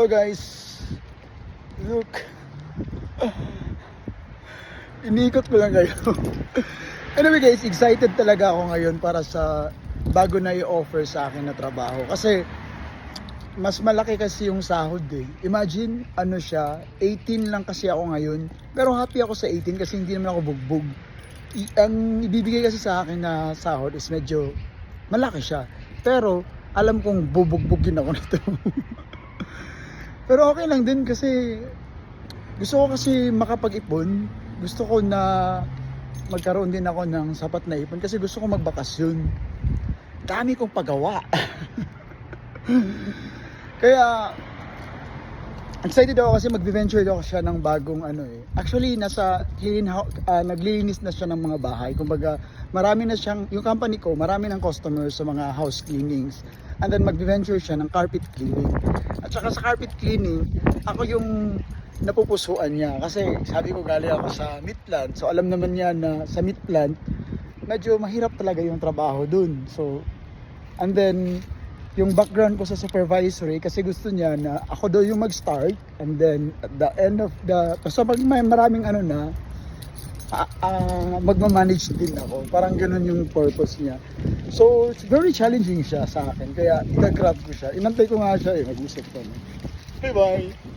Hello guys, look, iniikot ko lang kayo. Anyway guys, excited talaga ako ngayon para sa bago na i-offer sa akin na trabaho. Kasi mas malaki kasi yung sahod eh. Imagine, ano siya, 18 lang kasi ako ngayon. Pero happy ako sa 18 kasi hindi naman ako bugbog. Ang ibibigay kasi sa akin na sahod is medyo malaki siya. Pero alam kong bubugbugin ako nito. Pero okay lang din kasi gusto ko kasi makapag-ipon. Gusto ko na magkaroon din ako ng sapat na ipon kasi gusto ko magbakasyon. Dami kong pagawa. Kaya excited ako kasi mag-venture ako siya ng bagong ano eh. Actually naglilinis na siya ng mga bahay. Kumbaga marami na siyang, yung company ko, marami ng customers sa mga house cleanings. And then mag-venture siya ng carpet cleaning. At saka sa carpet cleaning, ako yung napupusuan niya. Kasi sabi ko galing ako sa meat plant. So alam naman niya na sa meat plant, medyo mahirap talaga yung trabaho dun. So, and then, yung background ko sa supervisory, kasi gusto niya na ako daw yung mag-start. And then, at the end of the, so pag may maraming ano na, magmamanage din ako. Parang ganun yung purpose niya. So, it's very challenging siya sa akin. Kaya, itagrab ko siya. Inantay ko nga siya eh. Mag-usap kami. Bye-bye!